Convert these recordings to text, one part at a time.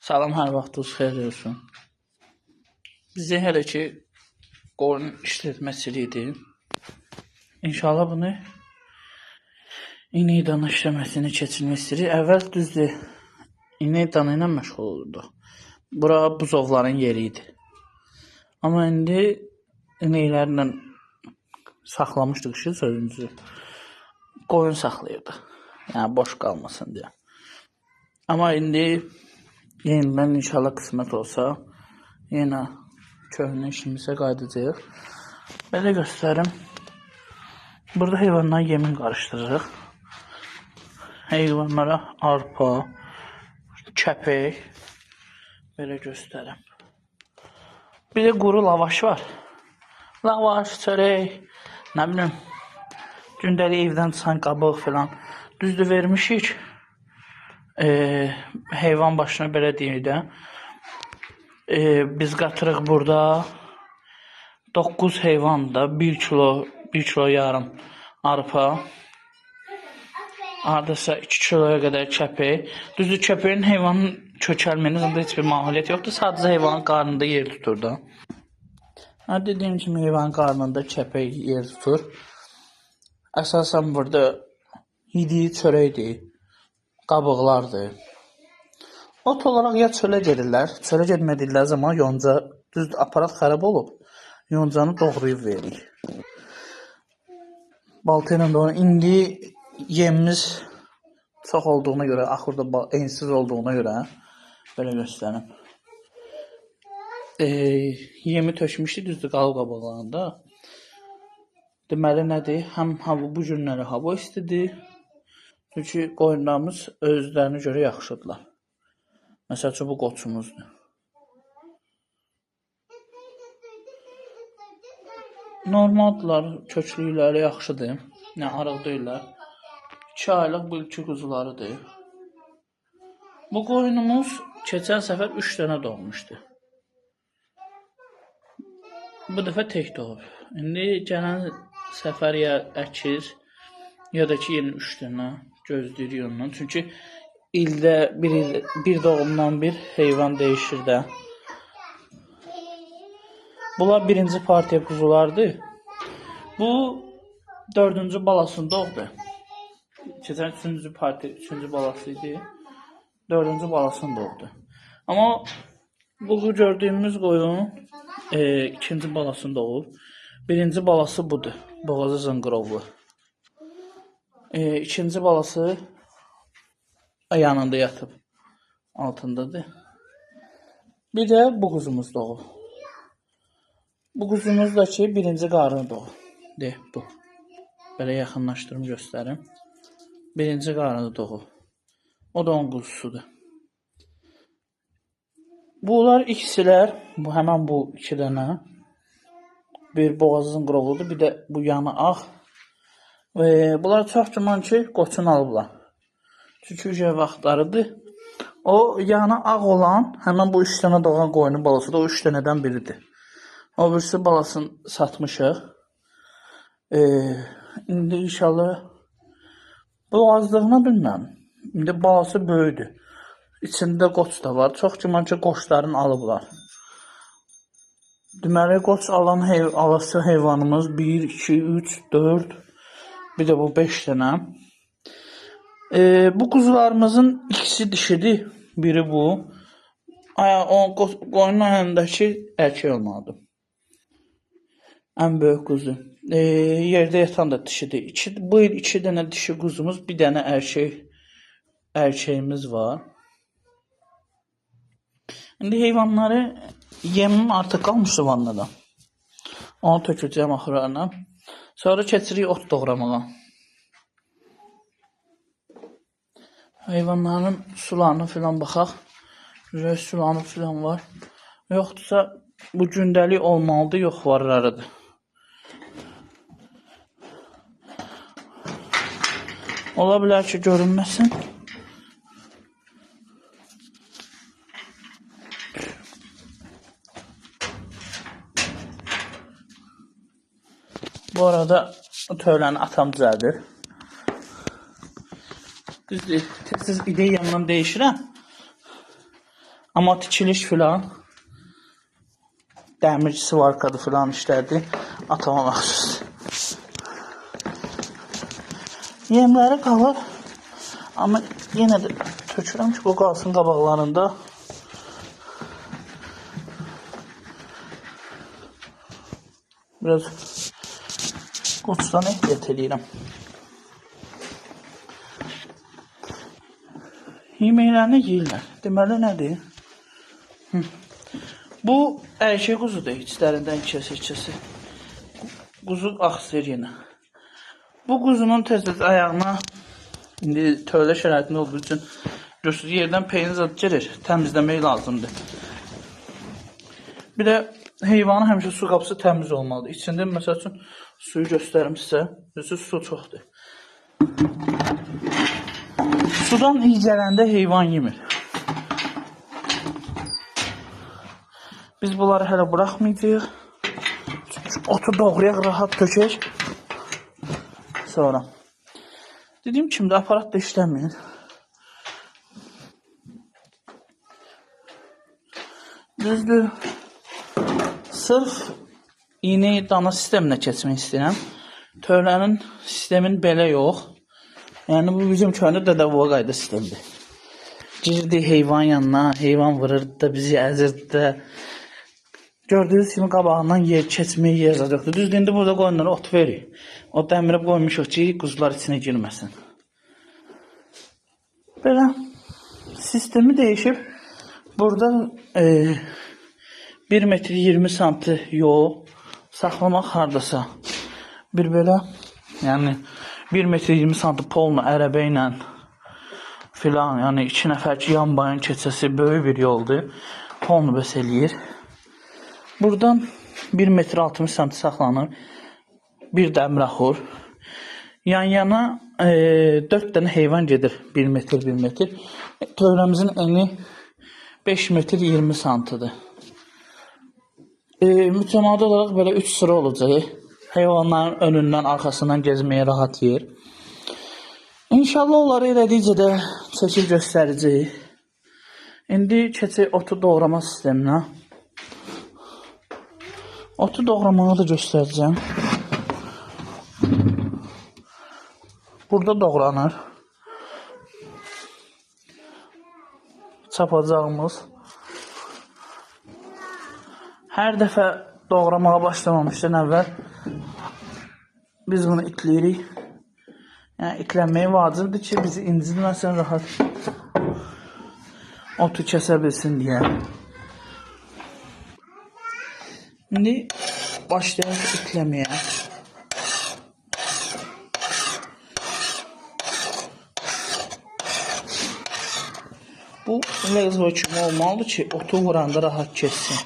Salam, hər vaxtınız xeyir olsun. Bizə hələ ki qoyun işlətməsidir idi. İnşallah bunu inek dana işləməsini keçirmək istəyirik. Əvvəl düzdür, inek dana ilə məşğul olurduq. Bura buzovların yeri idi. Amma indi inəklərlə saxlamışdıq ki, sözümüzü. Qoyun saxlayırdıq. Yəni boş qalmasın deyə. Amma indi yenidən inşallah qismət olsa, yenə köhnə işimizə qayıdacağıq. Belə göstərim. Burada heyvanlara yemin qarışdırırıq. Heyvanlara arpa, kəpək. Belə göstərim. Bir də quru lavaş var. Lavaş, çörək, nə bilim, gündəlik evdən çıxan qabıq filan. Düzdür vermişik. Heyvan başına belə deyək də. Biz qatırıq burada 9 heyvan da 1 kilo yarım arpa. Ardasa 2 kiloya qədər kəpək. Düzdür kəpəyin heyvanın kökəlməyində heç bir mahiyyət yoxdur. Sadəcə heyvanın qarnında yer tutur da. Dediyim kimi heyvanın qarnında kəpək yer tutur. Əsasən burada yediyi çörəkdir, qabıqlardır. Ot olaraq ya çölə gedirlər. Çölə getmədikləri zaman yonca, düzdür aparat xərab olub, yoncanı doğrayıb veririk. Balta ilə doğru. İndi yemimiz çox olduğuna görə, axırda ensiz olduğuna görə belə göstərim. Yemi tökmüşdük, düzdür qalıb qabıqlarında. Deməli nədir? Həm hava bu günləri hava istidir. Çünki qoyunlarımız özlərinə görə yaxşıdırlar. Məsəl üçün bu qoçumuzdur. Normaldırlar, köklükləri yaxşıdır. Nə arıq deyirlər. 2 aylıq bu ilki quzularıdır. Bu qoyunumuz keçən səfər 3 dənə doğmuşdu. Bu dəfə tək doğub. İndi gələn səfər ya əkir, ya da ki yeni 3 dənə gözləyirik ondan. Çünki ildə bir doğumdan bir heyvan dəyişir də. Bunlar birinci partiya quzulardır. Bu 4-cü balasını doğdu. Keçən 3-cü partiya 3-cü balası idi. 4-cü balasını doğdu. Amma bu gördüyümüz qoyun 2-ci balasını doğub. Birinci balası budur. Boğazı zınqırovlu. 2-ci balası yanında yatıb. Altındadır. Bir də bu quzumuz doğub. Bu quzumuz da ki birinci qarını doğub. Bu. Belə yaxınlaşdırım göstərim. Birinci qarını doğub. O da onun quzusudur. Bunlar ikisilər, həmən bu 2 dənə. Bir boğazı zınqırovludur, bir də bu yanı ağ. Bunlar çox güman ki qoçun alıblar. Çünki ücə vaxtlarıdır. O yanı ağ olan, həmən bu 3 dənə doğan qoyunun balası da o 3 dənədən biridir. O birisi balasını satmışıq. İndi inşallah bu azlığını bilməm. İndi balası böyüdür. İçində qoç da var. Çox güman ki qoçların alıblar. Deməli qoç alan alası heyvanımız 1, 2, 3, 4, bir də bu 5 dənə. Bu quzularımızın ikisi dişidir. Biri bu. Qoyunun ayağındakı erkək olmalıdır. Ən böyük quzu. Yerdə yatan da dişidir. Bu il 2 dənə dişi quzumuz, bir dənə erkəyimiz var. İndi heyvanları yemim artıq qalmışdı vannada. Onu tökəcəyim axırlarına. Sonra keçirik ot doğramağa. Heyvanların sularına filan baxaq. Sularını filan var. Yoxdursa bu gündəlik olmalıdır, yox varlarıdır. Ola bilər ki görünməsin. Bu arada tövləni atam düzəldir. Düzdür, tez-tez ideyi yanından dəyişirəm. Amma tikiliş filan, dəmirçisi varkadı filan işlərdi. Atama məxsus. Yemləri qalır. Amma yenə də tökürəm ki, bu qalsın qabaqlarında. Biraz qoçdan ehtiyat edirəm. Yeməklərini yeyirlər. Deməli nədir? Bu ərkək quzudur. İçlərindən ikisi. Quzu axsır yenə. Bu quzunun tez-tez ayağına indi tövlə şəraitində olduğu üçün görürsünüz yerdən peyni zad girir. Təmizləmək lazımdır. Bir də heyvanın həmişə su qapısı təmiz olmalıdır. İçində məsəl üçün suyu göstərim sizə. Görürsünüz su çoxdur. Sudan icələndə heyvan yemir. Biz bunları hələ buraxmayacağıq. Otu doğrayaq, rahat tökək. Sonra. Dediyim kimi də aparat da işləmir. Düzdür. Sırf iğne dana sisteminə keçmək istəyirəm. Tövlənin sistemin belə yox. Yəni bu bizim köydə dədə-baba qayda sistemidir. Girdi heyvan yanına, heyvan vururdu da, bizi əzirdi də. Gördüyünüz kimi qabağından yer keçmək yer zad yoxdur. Düzdür, indi burada qoyunlara ot veririk. O dəmirə qoymuşuq ki, quzular içinə girməsin. Belə sistemi dəyişib. Burada 1 metr 20 santı yol saxlamaq hardasa. Bir belə, yəni 1 metr 20 santı polla, ərəbə ilə filan, yəni 2 nəfər ki, yan bayan keçəsi böyük bir yoldur. Polnu bəs eləyir. Buradan 1 metr 60 santı saxlanır. Bir dəmiraxur. Yan-yana 4 dənə heyvan gedir. 1 metr, 1 metr. Tövləmizin eni 5 metr 20 santıdır. Mütəmadi olaraq belə 3 sıra olacaq. Heyvanların önündən, arxasından gezməyə rahat yer. İnşallah onları elədikcə də çəkib göstərəcəyik. İndi keçək otu doğrama sisteminə. Otu doğramağı da göstərəcəm. Burada doğranır. Çapacağımız. Hər dəfə doğramağa başlamamışdan əvvəl biz bunu itləyirik. Yəni itlənməyi vacibdir ki, bizi incitməsin, rahat otu kəsə bilsin deyə. İndi başlayaq itləməyə. Bu lezvo kimi olmalıdır ki, otu vuranda rahat keçsin.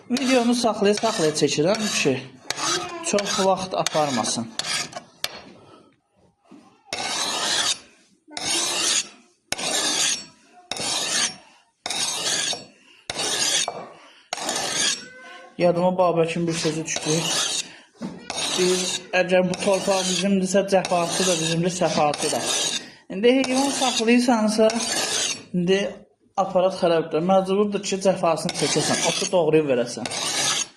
Videonu saxlaya çəkirəm ki, çox vaxt aparmasın. Yadıma Babəkin bir sözü düşdü. Əgər bu torpaq bizimdirsə, cəfası da bizimdir, səfatı da. İndi heyvan saxlayırsansa, indi aparat xərabdır. Məcburdur ki, cəfasını çəkəsən, otu doğrayıb verəsən.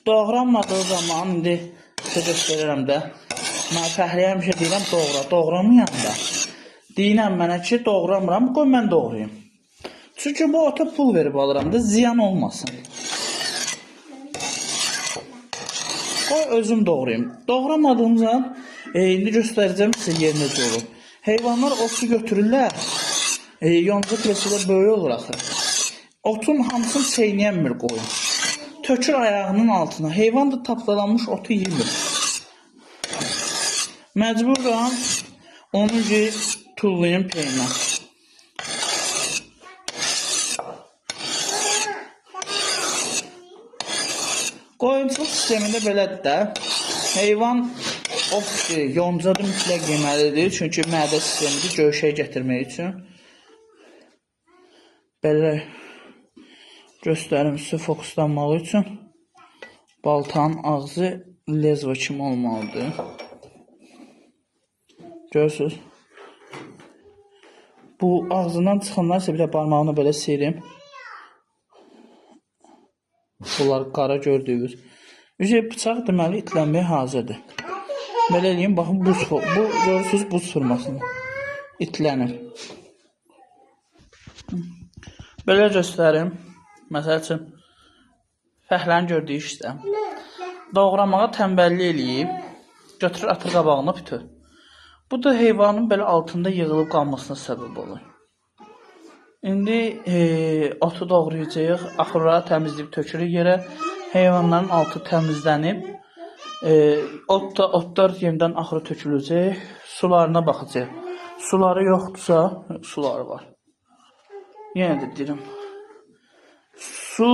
Doğranmadığı zaman, indi sizə göstərirəm də, mən fəhliyə həmişə deyirəm, doğramayanda. Deyirəm mənə ki, doğramıram, qoy mən doğrayım. Çünki bu ota pul verib alıram da, ziyan olmasın. Qoy özüm doğrayım. Doğramadığım zaman, indi göstərəcəm sizə yer necə olur. Heyvanlar otu götürürlər, yonca presədə böyük olur axı. Otun hamısını çeynəyənmir qoyun. Tökür ayağının altına. Heyvan da tapdalanmış otu yemir. Məcburam onu tullayım peynə. Qoyunçuluq sistemində belədir də. Heyvan yoncadı mütləq yeməlidir. Çünki mədə sistemidir gövşəyə gətirmək üçün. Belə göstərim sizə fokuslanmaq üçün. Baltanın ağzı lezvo kimi olmalıdır. Görürsünüz. Bu ağzından çıxanlar isə bir də barmağını belə sirim. Bunlar qara gördüyünüz. Bıçaq deməli itlənməyə hazırdır. Belə eləyim, baxın bu görürsünüz buz formasında itlənir. Belə göstərim. Məsəl üçün fəhlənin gördüyü işdə. Doğramağa tənbəllik eləyib, götürür atır qabağına bütün. Bu da heyvanın belə altında yığılıb qalmasına səbəb olur. İndi otu doğrayacağıq, axırları təmizləyib tökürük yerə. Heyvanların altı təmizlənib, otlar yenidən axıra töküləcək. Sularına baxacaq. Suları yoxdursa, suları var. Yenə də deyirəm. Su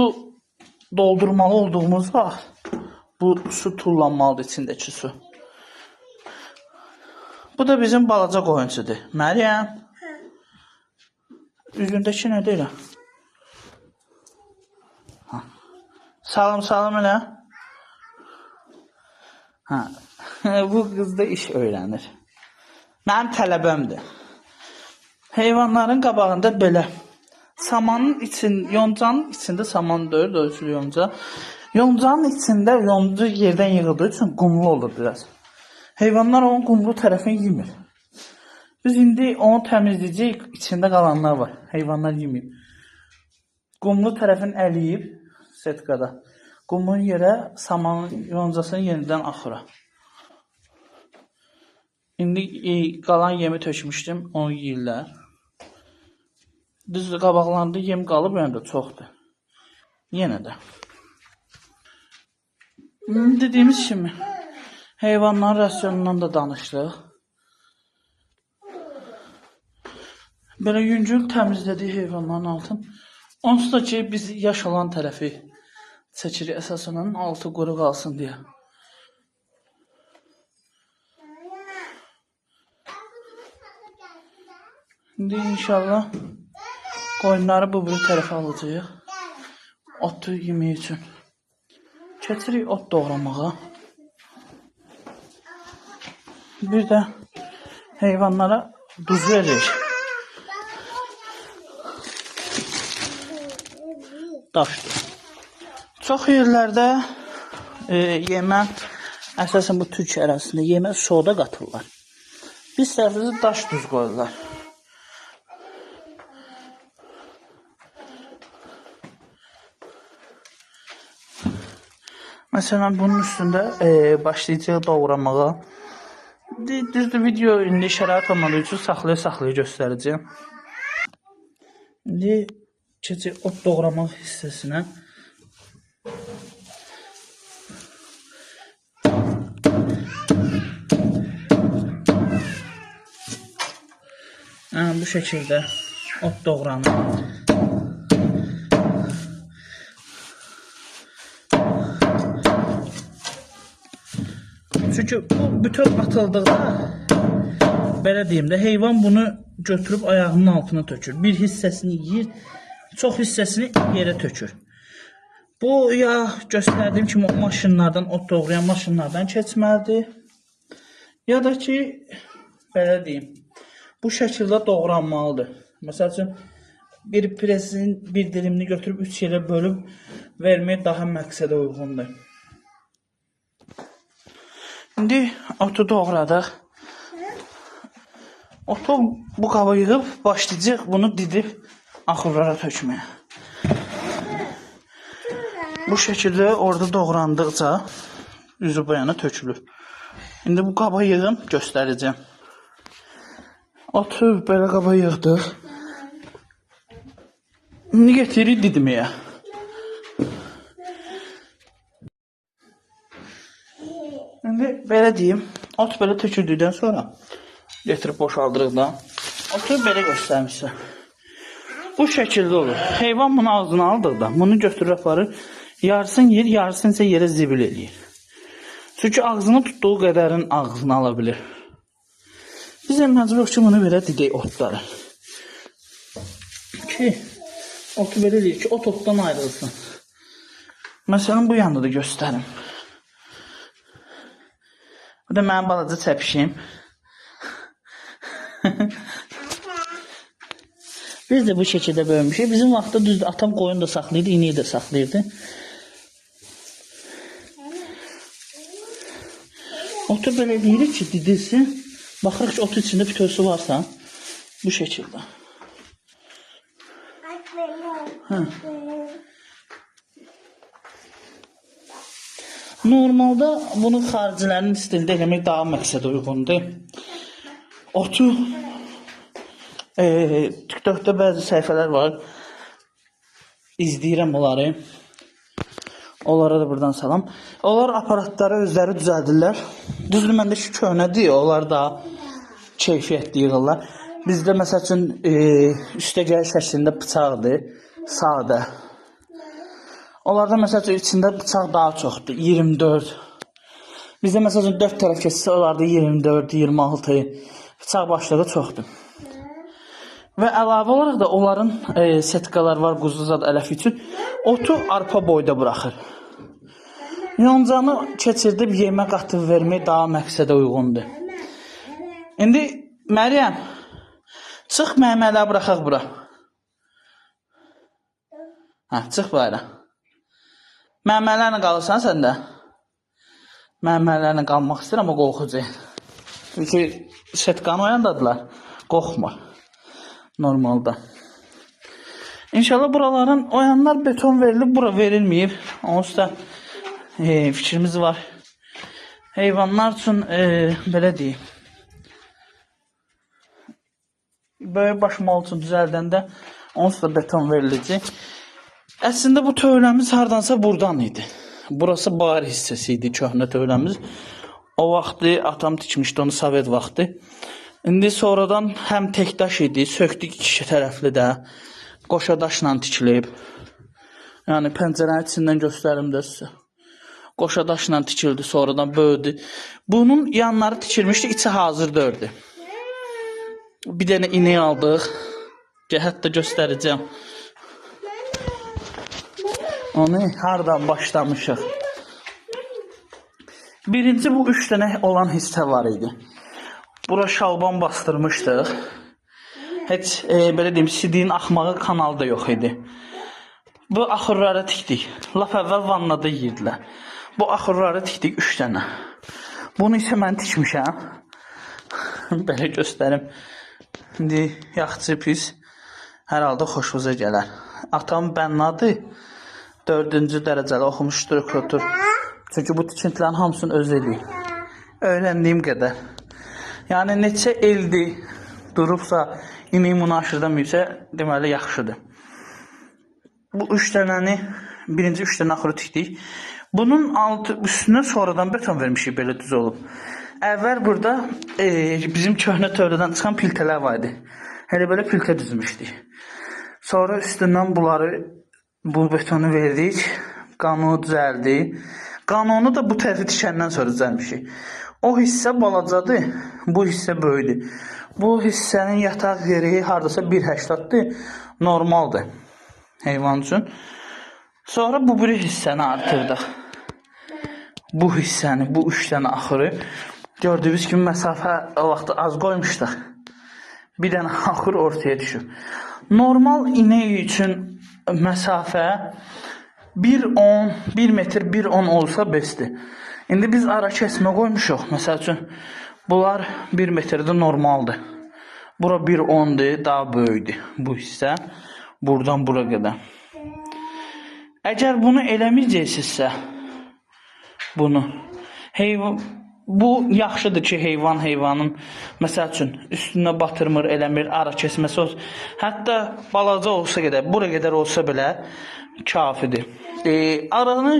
doldurmalı olduğumuz vaxt bu su tullanmalıdır içindəki su. Bu da bizim balaca qoyunçudur. Məryəm. Üzündəki nə deyil? Salam elə. Bu qız da iş öyrənir. Mənim tələbəmdir. Heyvanların qabağında belə. Samanın yoncanın içində saman deyil, ölçülü yonca. Yoncanın içində yonca yerdən yığıldığı üçün qumlu olur biraz. Heyvanlar onun qumlu tərəfini yemir. Biz indi onu təmizləyəcəyik, içində qalanlar var. Heyvanlar yemir. Qumlu tərəfini əliyib setkada. Qumun yerə samanın yoncasını yenidən axıra. İndi qalan yemi tökmüşdüm, onu yeyirlər. Düzdür, qabaqlarında yem qalıb, yəni də çoxdur. Yenə də. Dediyimiz kimi, heyvanların rasyonundan da danışdıq. Belə yüngül təmizlədik heyvanların altını. Onsuz da ki, biz yaş olan tərəfi çəkirik əsasının altı quru qalsın deyə. İndi inşallah qoyunları bu bir tərəfə alacağıq. Otu yemək üçün. Keçirik ot doğramağa. Bir də heyvanlara duz veririk. Daşdır. Çox yerlərdə yemə, əsasən bu Türkiyə ərazisində yemə soda qatırlar. Biz tərəfimizdə daş duz qoyurlar. Məsələn, bunun üstündə başlayacaq doğramağa. Düzdür, video indi şərait olmadığı üçün saxlaya göstərəcəm. İndi keçək ot doğramaq hissəsinə. Bu şəkildə ot doğranır. Çünki bu bütün atıldıqda, belə deyim də, heyvan bunu götürüb ayağının altına tökür. Bir hissəsini yeyir, çox hissəsini yerə tökür. Bu ya göstərdiyim kimi maşınlardan, ot doğrayan maşınlardan keçməlidir. Ya da ki, belə deyim, bu şəkildə doğranmalıdır. Məsəl üçün, bir presin bir dilimini götürüb 3 yerə bölüb vermək daha məqsədə uyğundur. İndi otu doğradıq. Otu bu qaba yığıb başlayacaq bunu didib axurlara tökməyə. Bu şəkildə orada doğrandıqca üzü bu yana tökülür. İndi bu qaba yığım göstərəcəm. Otu belə qaba yığdıq. İndi getirik didməyə. İndi belə deyim, ot belə töküldükdən sonra getirib boşaldırıq da. Otu belə göstərmişsə. Bu şəkildə olur. Heyvan bunu ağzına aldıqda, bunu götürür aparır. Yarısını yer, yarısını isə yerə zibil eləyir. Çünki ağzını tutduğu qədərin ağzını ala bilir. Biz məcbur ki, bunu belə didək otları. Ki, otu belə eləyir ki, ot otdan ayrılsın. Məsələn, bu yanda da göstərim. Bu da mənim balaca çəpişim. Biz də bu şəkildə bölmüşük. Bizim vaxtda düzdür, atam qoyun da saxlayırdı, ineyi də saxlayırdı. Otu belə deyirik ki, didilsin. Baxırıq ki, otu içində bütövsü varsa, bu şəkildə. Normalda bunu xaricilərin stildə eləmək daha məqsədə uyğundur. Otu TikTokda bəzi səhifələr var. İzləyirəm onları. Onlara da buradan salam. Onlar aparatları özləri düzəldirlər. Düzdür, məndəki köhnədir. Onlar da keyfiyyətli yığırlar. Bizdə məsəl üçün üstəgəl şəklində bıçaqdır. Sadə. Onlarda məsəl üçün içində bıçaq daha çoxdur. 24. Bizdə məsəl üçün 4 tərəf keçsə, onlarda 24, 26. Bıçaq başlığı çoxdur. Və əlavə olaraq da onların setkalar var quzu zad ələfi üçün. Otu arpa boyda buraxır. Yoncanı keçirdib yemək qatıb vermək daha məqsədə uyğundur. İndi Məryəm, çıx məmələ buraxaq bura. Çıx bayra. Məmələrlə qalırsan sən də? Məmələrlə qalmaq istəyir, amma qorxucu. Çünki setkanı oyandadılar. Qorxmur. Normalda. İnşallah buraların oyanlar beton verilib, bura verilməyib. Onsuz da fikrimiz var. Heyvanlar üçün belə deyim. Böyük başmal üçün düzəldəndə onsuz da beton veriləcək. Əslində bu tövləmiz hardansa buradan idi. Burası bar hissəsi idi, köhnə tövləmiz. O vaxtı atam tikmişdi onu Sovet vaxtı. İndi sonradan həm təkdaş idi, söktük iki tərəfli də. Qoşa daşla tikilib. Yəni pəncərənin içindən göstərim də sizə. Qoşa daşla tikildi, sonradan böyüdü. Bunun yanları tikilmişdi, içi hazır dördü. Bir dənə ineği aldıq. Hətta göstərəcəm. Onu hardan başlamışıq. Birinci bu 3 dənə olan hissə var idi. Bura şalban bastırmışdıq. Heç belə deyim, sidiyin axmağı kanalda yox idi. Bu axırları tikdik. Lap əvvəl vannada yiyirdilər. Bu axırları tikdik 3 dənə. Bunu isə mən tikmişəm. Belə göstərim. İndi yaxçı pis. Hər halda xoşunuza gələr. Atam bənnadır. 4-cü dərəcəli oxumuş struktur. Çünki bu tikintilərin hamısını öz eləyib. Öyrəndiyim qədər. Yəni neçə ildir durubsa, ineği münaşirləməyibsə, deməli yaxşıdır. Bu 3 dənəni, birinci 3 dənə axırı tikdik. Bunun üstünə sonradan beton vermişik, belə düz olub. Əvvəl burada bizim köhnə tövlədən çıxan piltələr var idi. Hələ belə piltə düzmüşdük. Sonra üstündən bu betonu verdik. Qanunu düzəldi. Qanunu da bu tərəfi tikəndən sonra düzəlmişik. O hissə balacadır, bu hissə böyüdür. Bu hissənin yataq yeri hardasa 1.80-dir, normaldır heyvan üçün. Sonra bu bir hissəni artırdıq. Bu hissəni, bu 3 dənə axırı. Gördüyünüz kimi məsafə o vaxt az qoymuşduq. Bir dənə axır ortaya düşür. Normal inek üçün məsafə 1 metr 1.10 olsa besdir. İndi biz ara kəsmə qoymuşuq. Məsəl üçün bunlar 1 metrdə normaldır. Bura 1.10'dir, daha böyükdür bu hissə. Buradan bura qədər. Əgər bunu eləməyəcəksinizsə, bu yaxşıdır ki, heyvanın məsəl üçün üstünə batırmır, eləmir, ara kəsməsi olsun. Hətta balaca olsa qədər, bura qədər olsa belə kafidir. Aranı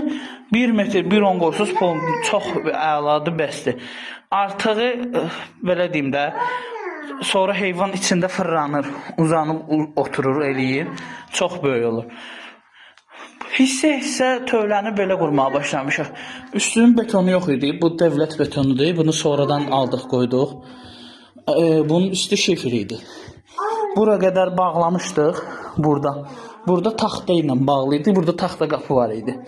1 metr 1.10 qoysunuz, çox əladır, bəsdir. Artığı belə deyim də, sonra heyvan içində fırlanır, uzanıb oturur, eləyir, çox böyük olur. Hissə tövləni belə qurmağa başlamışıq. Üstünün betonu yox idi, bu dövlət betonudur, bunu sonradan aldıq, qoyduq. Bunun üstü şifr idi. Bura qədər bağlamışdıq, burada. Burada taxta ilə bağlı idi, burada taxta qapı var idi.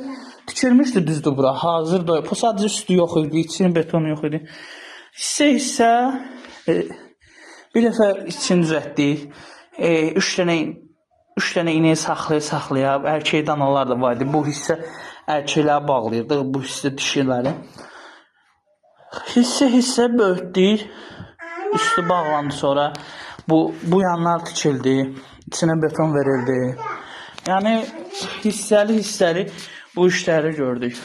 Tikilmişdi düzdür bura, hazırdır. Sadəcə üstü yox idi, içinin betonu yox idi. Hissə bir dəfə için düzəltdik. üç dənə ineği saxlaya, erkək danalar da var idi. Bu hissə erkəkləri bağlayırdıq, bu hissə dişiləri. Hissə böyütdük. Üstü bağlandı sonra. Bu yanlar tikildi. İçinə beton verildi. Yəni hissəli bu işləri gördük.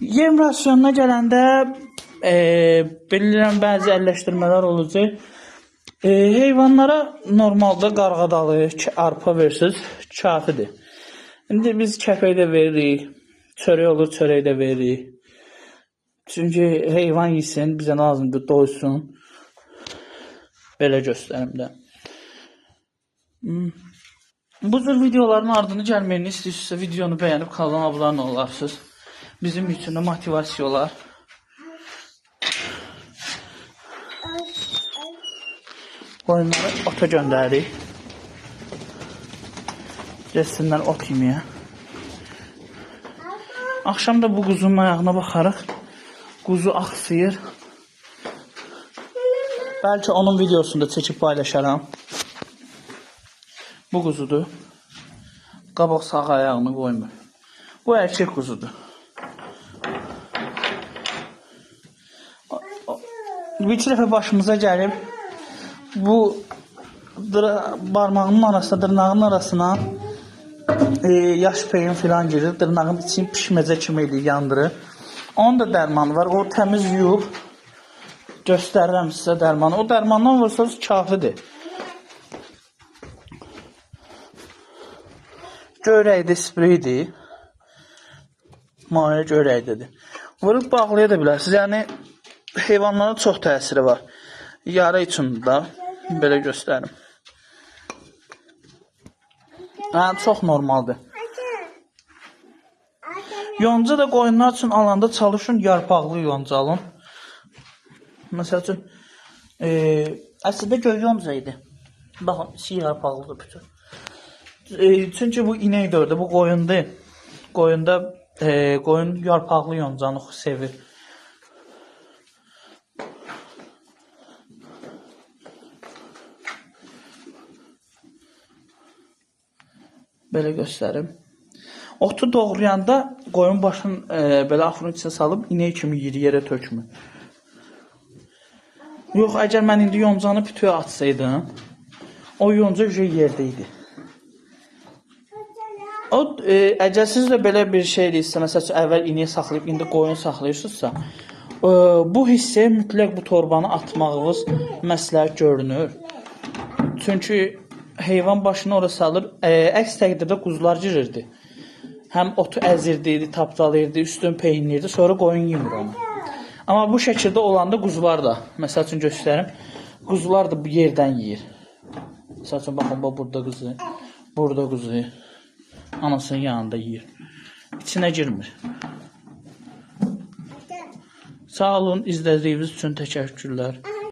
Yem rasyonuna gələndə bilirəm bəzi əlləşdirmələr olacaq. Heyvanlara normalda qarğadalı, arpa versiniz, kafidir. İndi biz kəpək də veririk, çörək olur, çörək də veririk. Çünki heyvan yesin, bizə lazımdır, doysun. Belə göstərim də. Bu cür videoların ardını gəlməyini istəyirsinizsə, videonu bəyənib kanala abunə olarsınız. Bizim üçün də motivasiya olar. Qoyunları ota göndəririk. Gəlsinlər ot yeməyə. Axşam da bu quzunun ayağına baxarıq. Quzu axsıyır. Bəlkə onun videosunu da çəkib paylaşaram. Bu quzudur. Qabaq sağ ayağını qoymur. Bu erkek quzudur. Bir dəfə başımıza gəlib. Bu barmağının arasına, dırnağının arasına yaş peyin filan girir. Dırnağın için pişməcə kimi eləyir, yandırır. Onun da dərmanı var. O təmiz yuyub göstərirəm sizə dərmanı. O dərmandan vursanız kafidir. Görəkdir, spreydir. Mayə görəkdir. Vurub bağlaya da bilərsiniz. Yəni heyvanlara çox təsiri var. Yara üçün də belə göstərim. Çox normaldır. Yonca da qoyunlar üçün alanda çalışın yarpaqlı yonca alın. Məsəl üçün əslində göy yonca idi. Baxın, yarpaqlıdır bütün. Çünki bu inək dördü, bu qoyundur. Qoyun yarpaqlı yoncanı sevir. Belə göstərim. Otu doğrayanda qoyun başını belə axurun içine salıb inək kimi yerə tökmür. Yox, əgər mən indi yoncanı bütüyə atsaydım, o yonca yerdə idi. Əgər siz də belə bir şey deyirsə, məsələn, əvvəl inək saxlayıb, indi qoyun saxlayırsınızsa, bu hissəyə mütləq bu torbanı atmağınız məsləhət görünür. Çünki heyvan başını oraya salır, əks təqdirdə quzular girirdi. Həm otu əzirdi, tapdalayırdı, üstün peynirdi, sonra qoyun yemir onu. Amma bu şəkildə olanda quzular da, məsəl üçün göstərim, quzular da bu yerdən yeyir. Məsəl üçün, baxın, burada quzu, burada quzu, anasının yanında yeyir. İçinə girmir. Sağ olun, izlədiyiniz üçün təşəkkürlər.